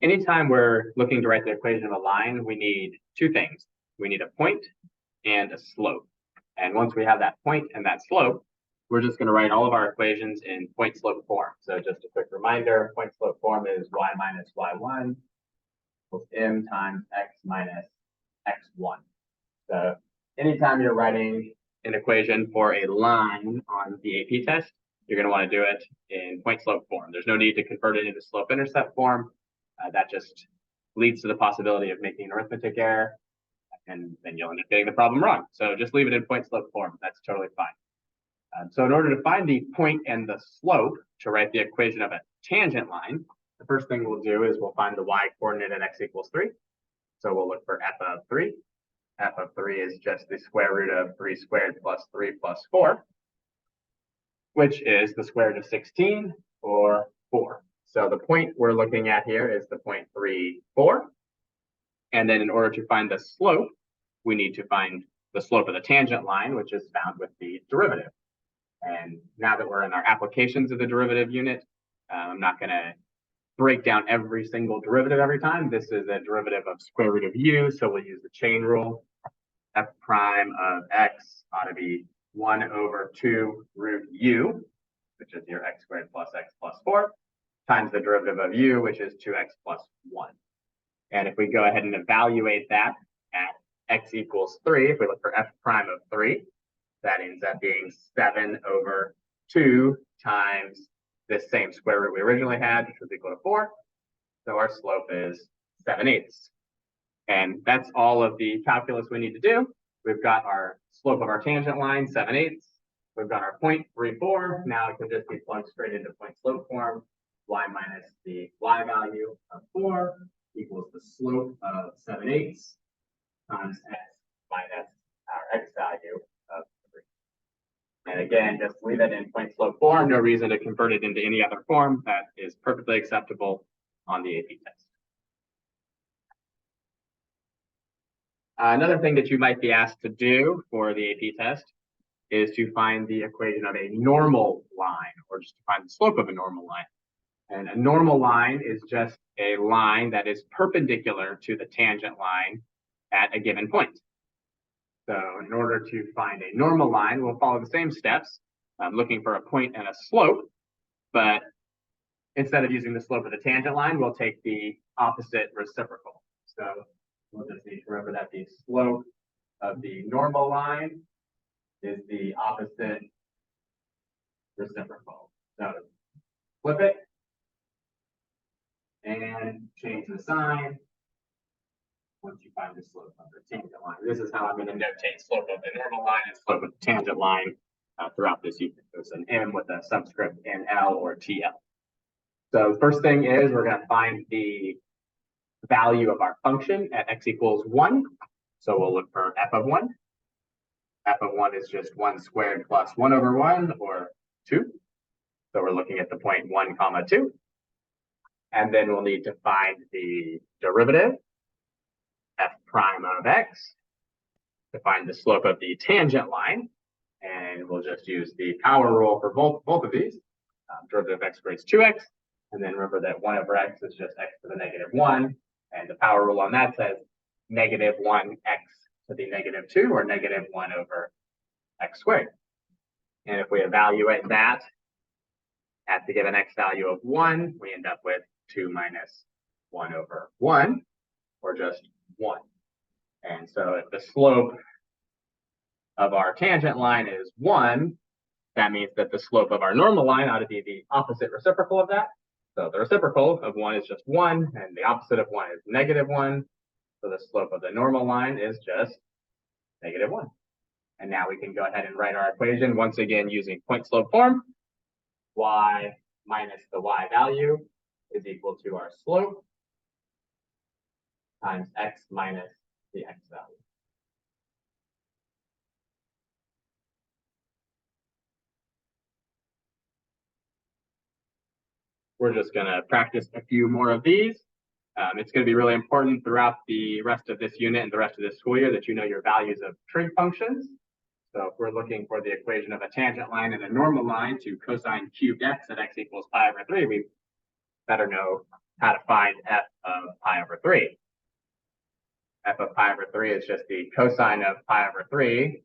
anytime we're looking to write the equation of a line, we need two things. We need a point and a slope. And once we have that point and that slope, we're just going to write all of our equations in point-slope form. So just a quick reminder, point-slope form is y minus y1 equals m times x minus x1. So anytime you're writing an equation for a line on the AP test, you're going to want to do it in point-slope form. There's no need to convert it into slope-intercept form. That just leads to the possibility of making an arithmetic error, and then you'll end up getting the problem wrong. So just leave it in point-slope form. That's totally fine. So in order to find the point and the slope to write the equation of a tangent line, the first thing we'll do is we'll find the y-coordinate at x equals 3. So we'll look for f of 3. F of 3 is just the square root of 3 squared plus 3 plus 4, which is the square root of 16, or 4. So the point we're looking at here is the point 3, 4. And then in order to find the slope, we need to find the slope of the tangent line, which is found with the derivative. And now that we're in our applications of the derivative unit, I'm not going to break down every single derivative every time. This is a derivative of square root of u, so we'll use the chain rule. F prime of x ought to be 1 over 2 root u, which is your x squared plus x plus 4, times the derivative of u, which is 2x plus 1. And if we go ahead and evaluate that at x equals 3, if we look for f prime of 3, that ends up being 7 over 2 times this same square root we originally had, which was equal to 4. So our slope is 7/8. And that's all of the calculus we need to do. We've got our slope of our tangent line, 7/8. We've got our point, 3, 4. Now it can just be plugged straight into point slope form. Y minus the y value of 4 equals the slope of 7/8 times x minus our x value of 3. And again, just leave it in point slope form. No reason to convert it into any other form. That is perfectly acceptable on the AP test. Another thing that you might be asked to do for the AP test is to find the equation of a normal line, or just to find the slope of a normal line. And a normal line is just a line that is perpendicular to the tangent line at a given point. So in order to find a normal line, we'll follow the same steps, looking for a point and a slope, but instead of using the slope of the tangent line, we'll take the opposite reciprocal. So we'll just need to remember that the slope of the normal line is the opposite reciprocal. So flip it and change the sign once you find the slope of the tangent line. This is how I'm going to notate slope of the normal line and slope of the tangent line throughout this unit. So it's an M with a subscript NL or TL. So the first thing is we're going to find the value of our function at x equals 1. So we'll look for f of 1. F of 1 is just 1 squared plus 1 over 1, or 2. So we're looking at the point 1 comma 2. And then we'll need to find the derivative, f prime of x, to find the slope of the tangent line. And we'll just use the power rule for both of these. Derivative of x squared is 2x. And then remember that 1 over x is just x to the negative 1. And the power rule on that says negative 1x to the negative 2, or negative 1 over x squared. And if we evaluate that at the given x value of 1, we end up with 2 minus 1 over 1, or just 1. And so if the slope of our tangent line is 1, that means that the slope of our normal line ought to be the opposite reciprocal of that. So the reciprocal of 1 is just 1, and the opposite of 1 is negative 1. So the slope of the normal line is just negative 1. And now we can go ahead and write our equation once again using point slope form. Y minus the y value is equal to our slope times x minus the x value. We're just going to practice a few more of these. It's going to be really important throughout the rest of this unit and the rest of this school year that you know your values of trig functions. So if we're looking for the equation of a tangent line and a normal line to cosine cubed x at x equals pi over 3, we better know how to find f of pi over 3. F of pi over 3 is just the cosine of pi over 3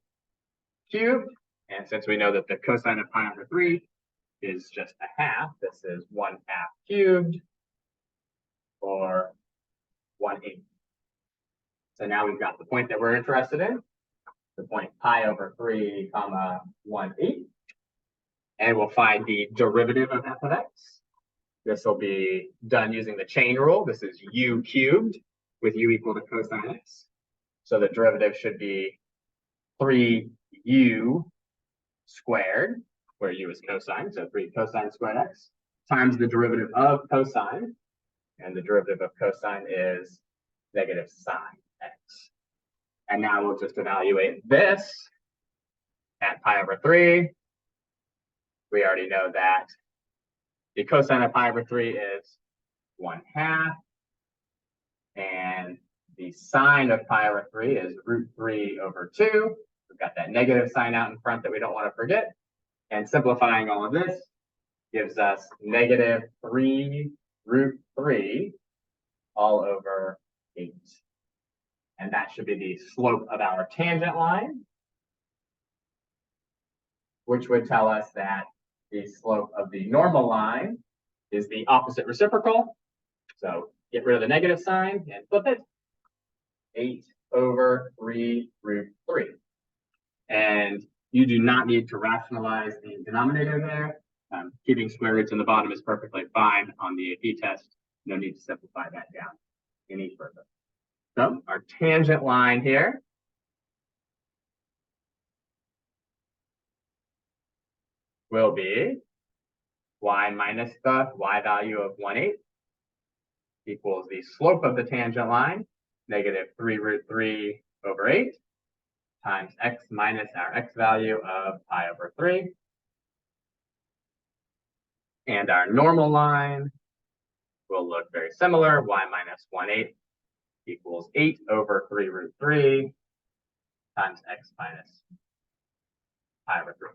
cubed. And since we know that the cosine of pi over 3 is just a half, this is 1/2 cubed, or 1/8. So now we've got the point that we're interested in, the point pi over 3 comma 1/8. And we'll find the derivative of f of x. This will be done using the chain rule. This is u cubed with u equal to cosine x. So the derivative should be 3u squared, where u is cosine, so 3 cosine squared x, times the derivative of cosine. And the derivative of cosine is negative sine x. And now we'll just evaluate this at pi over 3. We already know that the cosine of pi over 3 is 1/2. And the sine of pi over 3 is √3/2. We've got that negative sign out in front that we don't want to forget. And simplifying all of this gives us negative 3√3 all over 8. And that should be the slope of our tangent line, which would tell us that the slope of the normal line is the opposite reciprocal. So get rid of the negative sign and flip it. 8/3√3. And you do not need to rationalize the denominator there. Keeping square roots in the bottom is perfectly fine on the AP test. No need to simplify that down any further. So our tangent line here will be y minus the y value of 1/8 equals the slope of the tangent line, negative 3√3/8, times x minus our x value of pi over 3. And our normal line will look very similar. Y minus 1/8 equals 8/3√3 times x minus pi over 3.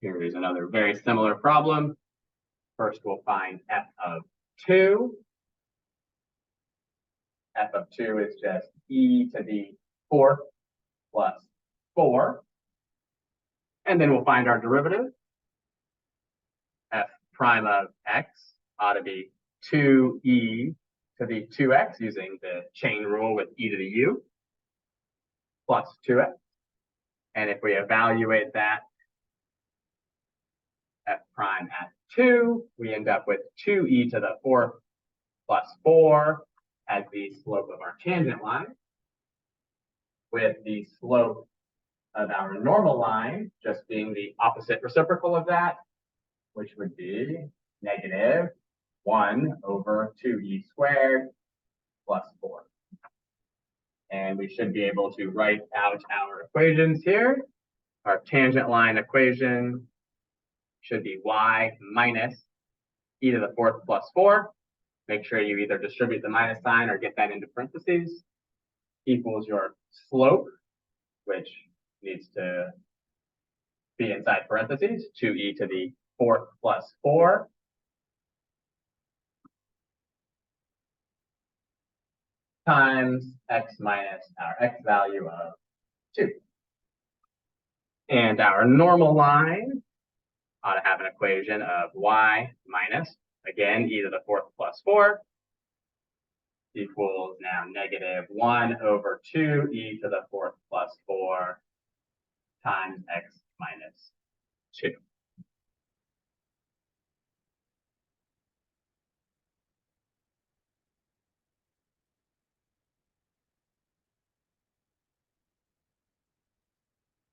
Here is another very similar problem. First, we'll find f of 2. F of 2 is just e to the 4th plus 4. And then we'll find our derivative. F prime of x ought to be 2e to the 2x using the chain rule with e to the u plus 2x. And if we evaluate that f prime at 2, we end up with 2e to the 4th plus 4 as the slope of our tangent line, with the slope of our normal line just being the opposite reciprocal of that, which would be negative 1/2e squared plus 4. And we should be able to write out our equations here. Our tangent line equation should be y minus e to the 4th plus 4. Make sure you either distribute the minus sign or get that into parentheses, equals your slope, which needs to be inside parentheses, 2e to the 4th plus 4. Times x minus our x value of 2. And our normal line ought to have an equation of y minus, again, e to the 4th plus 4 equals now negative 1/2e to the 4th plus 4 times x minus 2.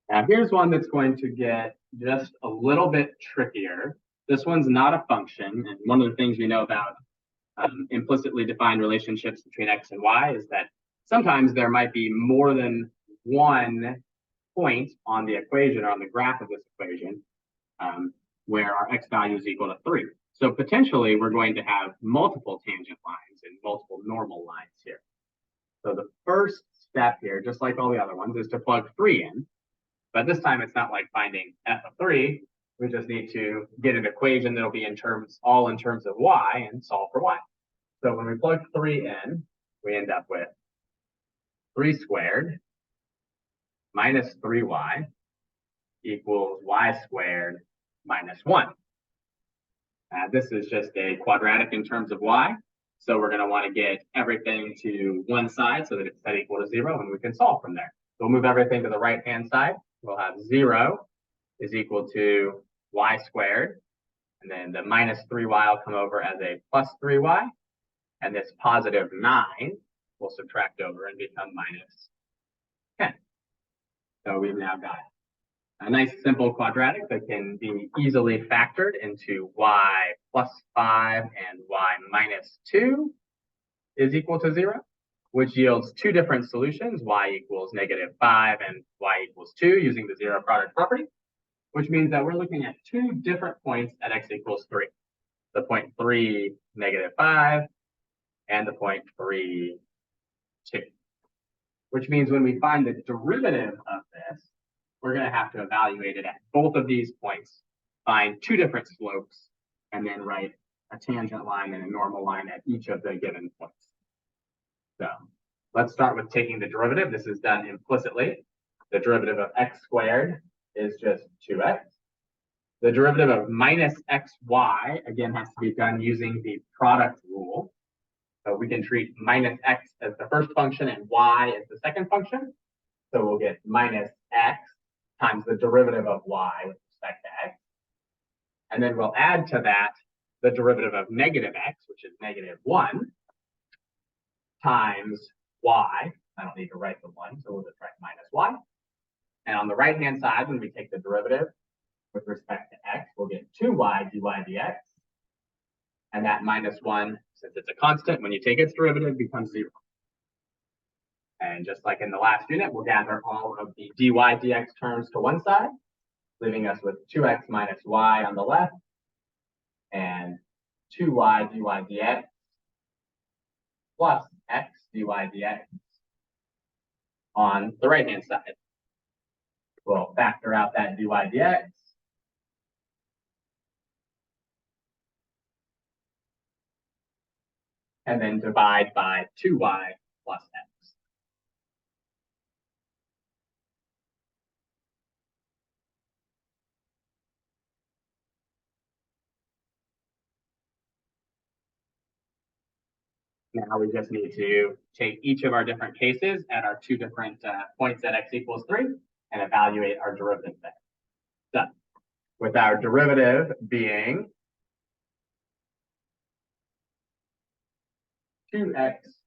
Now here's one that's going to get just a little bit trickier. This one's not a function, and one of the things we know about implicitly defined relationships between x and y is that sometimes there might be more than one point on the equation or on the graph of this equation where our x value is equal to 3. So potentially we're going to have multiple tangent lines and multiple normal lines here. So the first step here, just like all the other ones, is to plug 3 in. But this time it's not like finding f of 3. We just need to get an equation that'll be all in terms of y and solve for y. So when we plug 3 in, we end up with 3 squared minus 3y equals y squared minus 1. This is just a quadratic in terms of y. So we're going to want to get everything to one side so that it's set equal to 0, and we can solve from there. We'll move everything to the right-hand side. We'll have 0 is equal to y squared. And then the minus 3y will come over as a plus 3y. And this positive 9 will subtract over and become minus 10. So we've now got a nice simple quadratic that can be easily factored into y plus 5 and y minus 2 is equal to 0, which yields two different solutions, y equals -5 and y equals 2, using the zero product property, which means that we're looking at two different points at x equals 3. The point 3, -5, and the point 3, 2. Which means when we find the derivative of this, we're going to have to evaluate it at both of these points, find two different slopes, and then write a tangent line and a normal line at each of the given points. So let's start with taking the derivative. This is done implicitly. The derivative of x squared is just 2x. The derivative of minus xy, again, has to be done using the product rule. So we can treat minus x as the first function and y as the second function. So we'll get minus x times the derivative of y with respect to x. And then we'll add to that the derivative of negative x, which is -1, times y. I don't need to write the 1, so we'll just write minus y. And on the right-hand side, when we take the derivative with respect to x, we'll get 2y dy dx. And that -1, since it's a constant, when you take its derivative, becomes 0. And just like in the last unit, we'll gather all of the dy dx terms to one side, leaving us with 2x minus y on the left and 2y dy dx plus x dy dx on the right-hand side. We'll factor out that dy dx. And then divide by 2y plus x. Now we just need to take each of our different cases at our two different points at x equals 3 and evaluate our derivative there. So with our derivative being 2x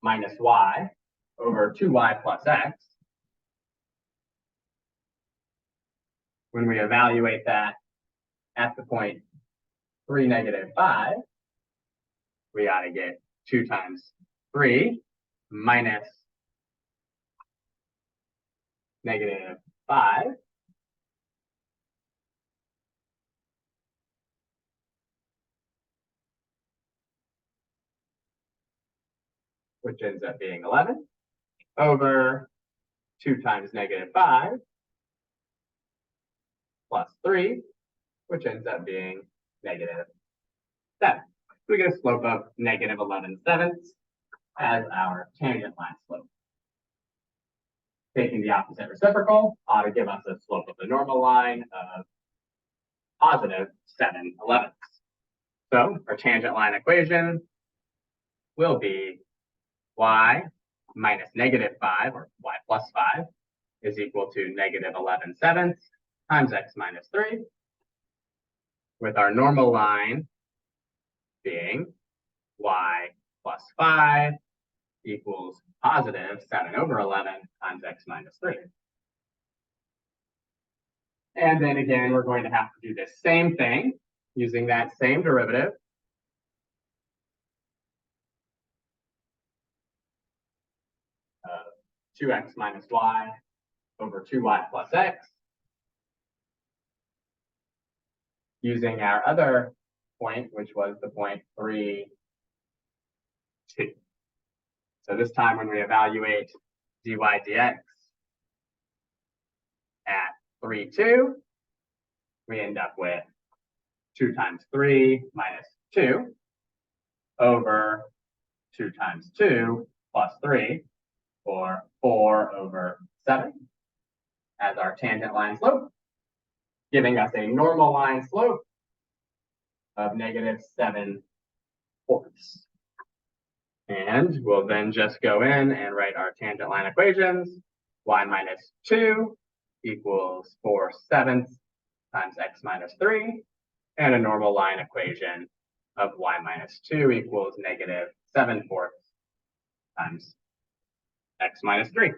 minus y over 2y plus x, when we evaluate that at the point 3, -5, we ought to get 2 times 3 minus -5, which ends up being 11, over 2 times -5 plus 3, which ends up being -7. We get a slope of -11/7 as our tangent line slope. Taking the opposite reciprocal ought to give us a slope of the normal line of +7/11. So our tangent line equation will be y minus -5, or y plus 5, is equal to -11/7 times x minus 3, with our normal line being y plus 5 equals +7/11 times x minus 3. And then again, we're going to have to do the same thing using that same derivative. Of 2x minus y over 2y plus x, using our other point, which was the point 3, 2. So this time when we evaluate dy dx at 3, 2, we end up with 2 times 3 minus 2 over 2 times 2 plus 3, or 4 over 7 as our tangent line slope, giving us a normal line slope of -7/4. And we'll then just go in and write our tangent line equations. Y minus 2 equals 4/7 times x minus 3, and a normal line equation of y minus 2 equals -7/4 times x minus 3.